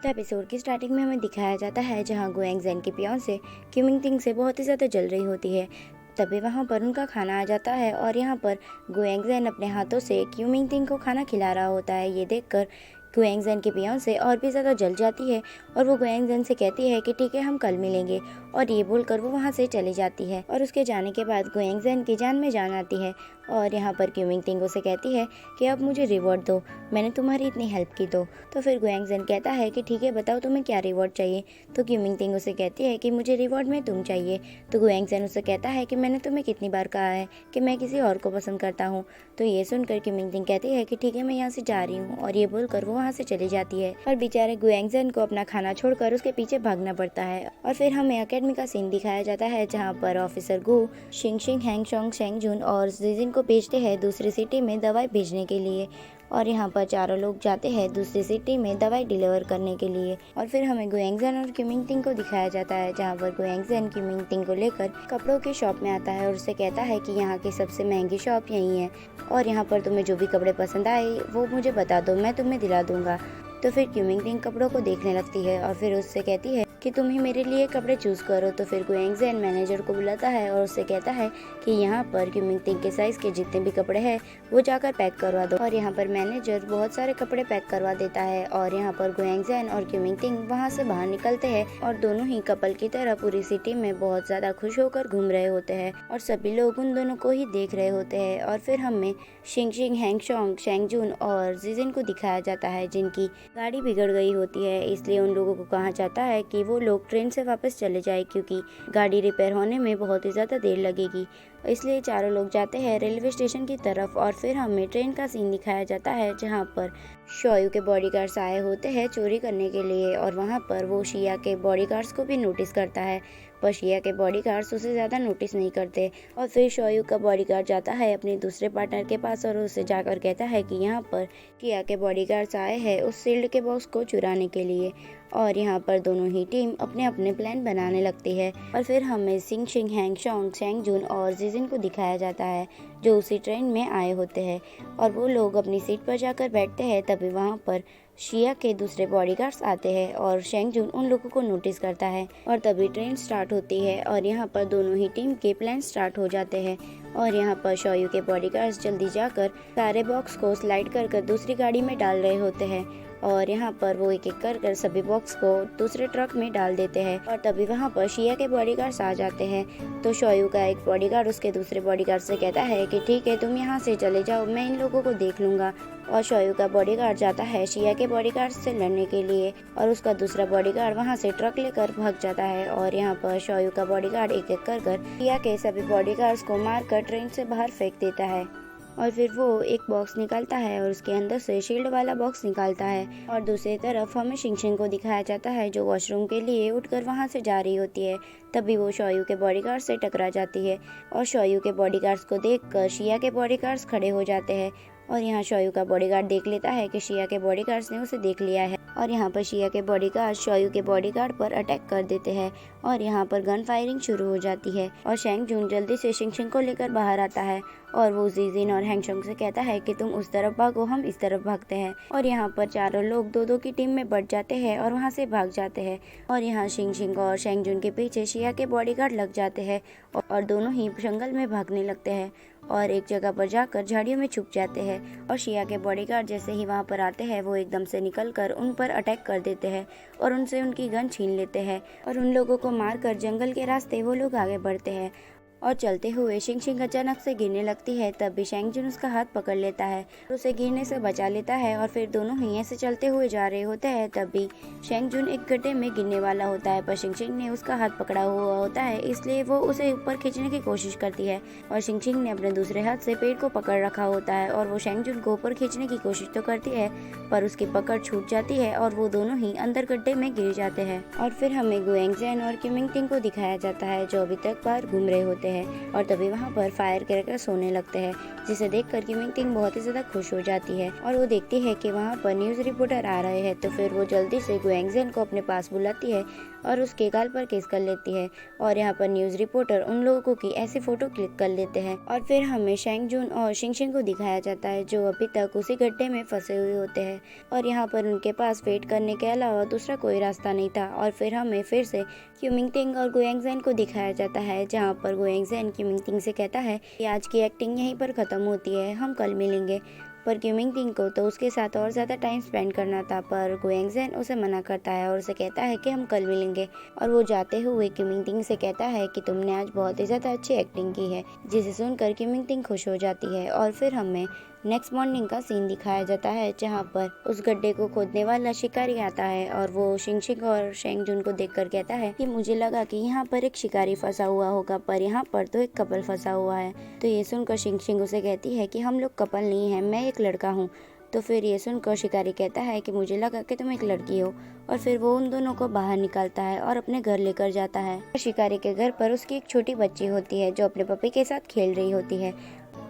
तो एपिसोड की स्टार्टिंग में हमें दिखाया जाता है जहां गुएंग ज़ेन की फियांसे क्यूमिंग तिंग से बहुत ही ज़्यादा जल रही होती है। तभी वहां पर उनका खाना आ जाता है और यहाँ पर गुएंग ज़ेन अपने हाथों से क्यूमिंग तिंग को खाना खिला रहा होता है। ये देखकर गुएंग ज़ेन की फियांसे और भी ज़्यादा जल जाती है और वो गुएंग ज़ेन से कहती है कि ठीक है, हम कल मिलेंगे, और ये बोलकर वो वहाँ से चली जाती है। और उसके जाने के बाद गुएंग ज़ेन की जान में जान आती है और यहाँ पर क्यूमिंग तिंग उसे कहती है कि अब मुझे रिवॉर्ड दो, मैंने तुम्हारी इतनी हेल्प की तो फिर गुएंग ज़ेन कहता है कि ठीक है, बताओ तुम्हें क्या रिवॉर्ड चाहिए। तो क्यूमिंग तिंग उसे कहती है कि मुझे रिवॉर्ड में तुम चाहिए। तो गुएंग ज़ेन उसे कहता है कि मैंने तुम्हें कितनी बार कहा है कि मैं किसी और को पसंद करता हूँ। तो ये सुनकर क्यूमिंग तिंग कहती है कि ठीक है, मैं यहाँ से जा रही हूँ, और ये बोलकर वो वहाँ से चली जाती है। और बेचारे गुएंग ज़ेन को अपना खाना छोड़कर उसके पीछे भागना पड़ता है। और फिर हमें अकेडमी का सीन दिखाया जाता है जहाँ पर ऑफिसर गु शिंगशिंग, हैंगशोंग, शेंगजुन और जीजिन को भेजते हैं दूसरी सिटी में दवाई भेजने के लिए। और यहाँ पर चारों लोग जाते हैं दूसरी सिटी में दवाई डिलीवर करने के लिए। और फिर हमें गुएंग ज़ेन और क्यूमिंग तिंग को दिखाया जाता है जहाँ पर गुएंग ज़ेन क्यूमिंग तिंग को लेकर कपड़ों की शॉप में आता है और उससे कहता है कि यहाँ की सबसे महंगी शॉप यही है, और यहाँ पर तुम्हें जो भी कपड़े पसंद आए वो मुझे बता दो, मैं तुम्हें दिला दूंगा। तो फिर क्यूमिंग तिंग कपड़ों को देखने लगती है और फिर उससे कहती है कि तुम ही मेरे लिए कपड़े चूज करो। तो फिर गुएंग ज़ेन मैनेजर को बुलाता है और उससे कहता है कि यहाँ पर क्यूमिंग तिंग के साइज के जितने भी कपड़े हैं वो जाकर पैक करवा दो। और यहाँ पर मैनेजर बहुत सारे कपड़े पैक करवा देता है और यहाँ पर गुएंग ज़ेन और क्यूमिंग तिंग वहाँ से बाहर निकलते हैं और दोनों ही कपल की तरह पूरी सिटी में बहुत ज्यादा खुश होकर घूम रहे होते हैं और सभी लोग उन दोनों को ही देख रहे होते हैं। और फिर हमें शिंगशिंग, हैंगशोंग, शेंगजुन और जीजिन को दिखाया जाता है जिनकी गाड़ी बिगड़ गई होती है, इसलिए उन लोगों को कहा जाता है कि वो लोग ट्रेन से वापस चले जाए क्योंकि गाड़ी रिपेयर होने में बहुत ही ज़्यादा देर लगेगी। इसलिए चारों लोग जाते हैं रेलवे स्टेशन की तरफ और फिर हमें ट्रेन का सीन दिखाया जाता है जहां पर शोयू के बॉडीगार्ड्स आए होते हैं चोरी करने के लिए, और वहां पर वो शिया के बॉडीगार्ड्स को भी नोटिस करता है, पर शिया के बॉडीगार्ड्स उसे ज़्यादा नोटिस नहीं करते। और फिर शोयू का बॉडीगार्ड जाता है अपने दूसरे पार्टनर के पास और उससे जाकर कहता है कि यहाँ पर शिया के बॉडीगार्ड्स आए हैं उस सील्ड के बॉक्स को चुराने के लिए। और यहाँ पर दोनों ही टीम अपने अपने प्लान बनाने लगती है। और फिर हमें शिंगशिंग, हैंगशोंग, शेंगजुन और जीजिन को दिखाया जाता है जो उसी ट्रेन में आए होते हैं और वो लोग अपनी सीट पर जाकर बैठते हैं। तभी वहाँ पर शिया के दूसरे बॉडीगार्ड्स आते हैं और शेंगजुन उन लोगों को नोटिस करता है और तभी ट्रेन स्टार्ट होती है और यहाँ पर दोनों ही टीम के प्लान स्टार्ट हो जाते हैं। और यहाँ पर शोयू के बॉडीगार्ड्स जल्दी जाकर सारे बॉक्स को स्लाइड कर दूसरी गाड़ी में डाल रहे होते हैं और यहाँ पर वो एक एक कर सभी बॉक्स को दूसरे ट्रक में डाल देते हैं। और तभी वहाँ पर शिया के बॉडीगार्ड्स आ जाते हैं। तो शोयू का एक बॉडीगार्ड उसके दूसरे बॉडीगार्ड से कहता है कि ठीक है, तुम यहाँ से चले जाओ, मैं इन लोगों को देख लूंगा। और शोयू का बॉडीगार्ड जाता है शिया के बॉडीगार्ड से लड़ने के लिए और उसका दूसरा बॉडीगार्ड वहाँ से ट्रक लेकर भाग जाता है। और यहाँ पर शोयू का बॉडीगार्ड एक एक कर शिया के सभी बॉडीगार्ड्स को मारकर ट्रेन से बाहर फेंक देता है। और फिर वो एक बॉक्स निकालता है और उसके अंदर से शील्ड वाला बॉक्स निकालता है। और दूसरी तरफ हमें शिंगशिंग को दिखाया जाता है जो वॉशरूम के लिए उठकर वहां से जा रही होती है। तभी वो शोयू के बॉडीगार्ड से टकरा जाती है और शोयू के बॉडीगार्ड्स को देखकर शिया के बॉडीगार्ड्स खड़े हो जाते हैं। और यहाँ शोयू का बॉडीगार्ड देख लेता है कि शिया के बॉडीगार्ड्स ने उसे देख लिया है और यहाँ पर शिया के बॉडीगार्ड शोयू के बॉडीगार्ड पर अटैक कर देते हैं और यहाँ पर गन फायरिंग शुरू हो जाती है। और शेंगजुन जल्दी से शिंगशिंग को लेकर बाहर आता है और वो जीजिन और हैंगशोंग से कहता है कि तुम उस तरफ भागो, हम इस तरफ भागते हैं। और यहाँ पर चारों लोग दो दो की टीम में बढ़ जाते हैं और वहाँ से भाग जाते हैं। और यहाँ शिंगशिंग और शेंगजुन के पीछे शिया के बॉडीगार्ड लग जाते हैं और दोनों ही जंगल में भागने लगते हैं और एक जगह पर जाकर झाड़ियों में छुप जाते हैं। और शिया के बॉडीगार्ड जैसे ही वहाँ पर आते हैं वो एकदम से निकलकर उन पर अटैक कर देते हैं और उनसे उनकी गन छीन लेते हैं और उन लोगों को मारकर जंगल के रास्ते वो लोग आगे बढ़ते हैं। और चलते हुए शिंगशिंग अचानक से गिरने लगती है, तभी शेंगजुन उसका हाथ पकड़ लेता है और उसे गिरने से बचा लेता है। और फिर दोनों ही ऐसे चलते हुए जा रहे होते हैं, तभी शेंगजुन एक गड्ढे में गिरने वाला होता है, पर शिंगशिंग ने उसका हाथ पकड़ा हुआ होता है, इसलिए वो उसे ऊपर खींचने की कोशिश करती है। और शिंगशिंग ने अपने दूसरे हाथ से पेड़ को पकड़ रखा होता है और वो शेंगजुन को ऊपर खींचने की कोशिश तो करती है पर उसकी पकड़ छूट जाती है और वो दोनों ही अंदर गड्ढे में गिर जाते हैं। और फिर हमें गुएंग ज़ेन और क्यूमिंग तिंग को दिखाया जाता है जो अभी तक बाहर घूम रहे होते हैं और तभी वहाँ पर फायर क्रैकर्स होने लगते हैं, जिसे देखकर क्यूमिंग तिंग बहुत ही ज्यादा खुश हो जाती है और वो देखती है कि वहाँ पर न्यूज रिपोर्टर आ रहे हैं। तो फिर वो जल्दी से गुएंग ज़ेन को अपने पास बुलाती है और उसके गाल पर किस कर लेती है। और यहाँ पर न्यूज़ रिपोर्टर उन लोगों की ऐसी फ़ोटो क्लिक कर लेते हैं और फिर हमें शेंग जून और शिंग को दिखाया जाता है जो अभी तक उसी गड्ढे में फंसे हुए होते हैं और यहाँ पर उनके पास वेट करने के अलावा दूसरा कोई रास्ता नहीं था। और फिर हमें फिर से क्यूमिंगटिंग और गुयांगजेन को दिखाया जाता है जहाँ पर गुयांगजेन क्यूमिंगटिंग से कहता है कि आज की एक्टिंग यहीं पर ख़त्म होती है, हम कल मिलेंगे। पर क्यूमिंगटिंग को तो उसके साथ और ज़्यादा टाइम स्पेंड करना था, पर गुयांगजेन उसे मना करता है और उसे कहता है कि हम कल मिलेंगे। और वो जाते हुए क्यूमिंगटिंग से कहता है कि तुमने आज बहुत ही ज़्यादा अच्छी एक्टिंग की है, जिसे सुनकर क्यूमिंगटिंग खुश हो जाती है। और फिर हमें नेक्स्ट मॉर्निंग का सीन दिखाया जाता है जहाँ पर उस गड्ढे को खोदने वाला शिकारी आता है और वो शिंग और शेंग जून को देखकर कहता है कि मुझे लगा कि यहाँ पर एक शिकारी फंसा हुआ होगा, पर यहाँ पर तो एक कपल फंसा हुआ है। तो ये सुनकर शिंग उसे कहती है कि हम लोग कपल नहीं है, मैं एक लड़का हूँ। तो फिर ये सुनकर शिकारी कहता है कि मुझे लगा कि तुम एक लड़की हो। और फिर वो उन दोनों को बाहर निकालता है और अपने घर लेकर जाता है। शिकारी के घर पर उसकी एक छोटी बच्ची होती है जो अपने पपी के साथ खेल रही होती है।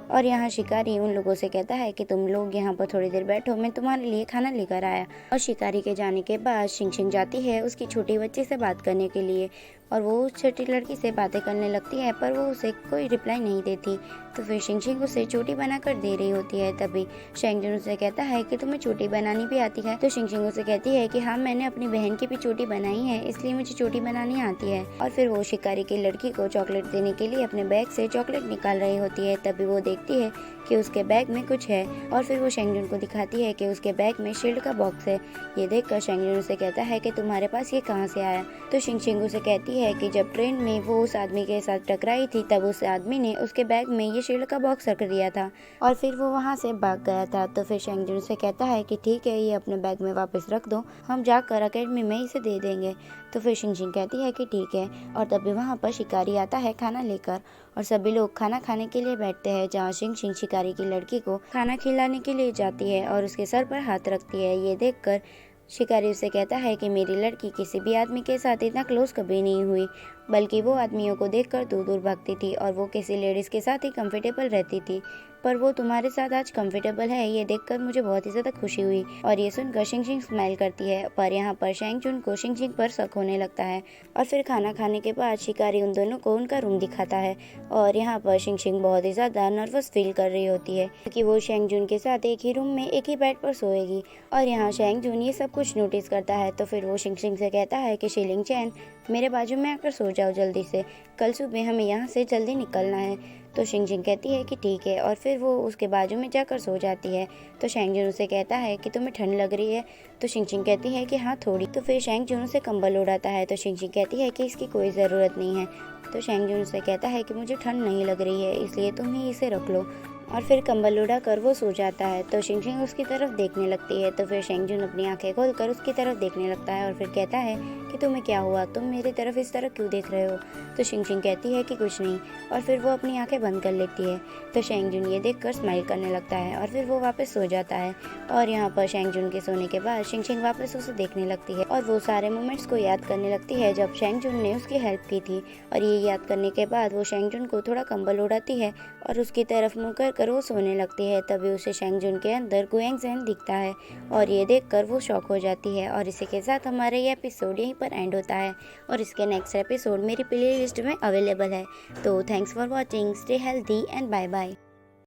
और यहाँ शिकारी उन लोगों से कहता है कि तुम लोग यहाँ पर थोड़ी देर बैठो, मैं तुम्हारे लिए खाना लेकर आया। और शिकारी के जाने के बाद शिंग जाती है उसकी छोटी बच्ची से बात करने के लिए और वो उस छोटी लड़की से बातें करने लगती है, पर वो उसे कोई रिप्लाई नहीं देती। तो फिर शिंग उसे चोटी बनाकर दे रही होती है। तभी शेंग जून उसे कहता है कि तुम्हें चोटी बनानी भी आती है। तो शिंग उसे कहती है कि हाँ, मैंने अपनी बहन की भी चोटी बनाई है, इसलिए मुझे चोटी बनानी आती है। और फिर वो शिकारी की लड़की को चॉकलेट देने के लिए अपने बैग से चॉकलेट निकाल रही होती है। तभी वो देखती है कि उसके बैग में कुछ है और फिर वो शेंग जून को दिखाती है कि उसके बैग में शील्ड का बॉक्स है। ये देखकर शेंग जून उसे कहता है कि तुम्हारे पास ये कहाँ से आया। तो शिंग उसे कहती है कि जब ट्रेन में वो उस आदमी के साथ टकराई थी तब उस आदमी ने उसके बैग में ये शील्ड का बॉक्स रख दिया था और फिर वो वहाँ से भाग गया था। तो फिर शेंग जून उसे कहता है कि ठीक है, ये अपने बैग में वापस रख दो, हम जाकर अकेडमी में इसे दे देंगे। तो फिर शिंग कहती है कि ठीक है। और तभी वहाँ पर शिकारी आता है खाना लेकर और सभी लोग खाना खाने के लिए बैठते हैं, जहाँ शिंग शिकारी की लड़की को खाना खिलाने के लिए जाती है और उसके सर पर हाथ रखती है। ये देखकर शिकारी उसे कहता है कि मेरी लड़की किसी भी आदमी के साथ इतना क्लोज कभी नहीं हुई, बल्कि वो आदमियों को देखकर दूर दूर भागती थी और वो किसी लेडीज़ के साथ ही कंफर्टेबल रहती थी, पर वो तुम्हारे साथ आज कंफर्टेबल है, ये देखकर मुझे बहुत ही ज़्यादा खुशी हुई। और ये सुनकर शिंग स्माइल करती है, पर यहाँ पर शेंग जून को शिंग पर शक होने लगता है। और फिर खाना खाने के बाद शिकारी उन दोनों को उनका रूम दिखाता है और यहाँ पर शिंग बहुत ही ज़्यादा नर्वस फील कर रही होती है क्योंकि वो शेंग जून के साथ एक ही रूम में एक ही बेड पर सोएगी। और यहाँ शेंग जून ये सब कुछ नोटिस करता है। तो फिर वो शिंग से कहता है कि शिलिंग चैन, मेरे बाजू में आकर सो जाओ जल्दी से, कल सुबह हमें यहाँ से जल्दी निकलना है। तो शिंग कहती है कि ठीक है और फिर वो उसके बाजू में जाकर सो जाती है। तो शेंग जून उसे कहता है कि तुम्हें ठंड लग रही है। तो शिंग कहती है कि हाँ थोड़ी। तो फिर शेंग जून उसे कंबल उड़ाता है। तो शिंग कहती है कि इसकी कोई ज़रूरत नहीं है। तो शेंग जून उसे कहता है कि मुझे ठंड नहीं लग रही है, इसलिए तुम ही इसे रख लो। और फिर कंबल उड़ा कर वो सो जाता है। तो शिंग उसकी तरफ देखने लगती है। तो फिर शेंग जून अपनी आंखें खोलकर उसकी तरफ देखने लगता है और फिर कहता है कि तुम्हें क्या हुआ, तुम मेरी तरफ इस तरह क्यों देख रहे हो। तो शिंग कहती है कि कुछ नहीं और फिर वो अपनी आंखें बंद कर लेती है। तो शेंग जून ये देखकर स्माइल करने लगता है और फिर वो वापस सो जाता है। और यहाँ पर शेंग जून के सोने के बाद शिंग वापस उसे देखने लगती है और वो सारे मोमेंट्स को याद करने लगती है जब शेंग जून ने उसकी हेल्प की थी। और ये याद करने के बाद वो शेंग जून को थोड़ा कंबल उड़ाती है और उसकी तरफ मुँह कर वो सोने लगती है। तभी उसे शेंग जून के अंदर गुयांगजेन दिखता है और ये देखकर वो शॉक हो जाती है। और इसी के साथ हमारा ये एपिसोड यहीं पर एंड होता है और इसके नेक्स्ट एपिसोड मेरी प्ले लिस्ट में अवेलेबल है। तो thanks for watching, stay healthy and bye bye.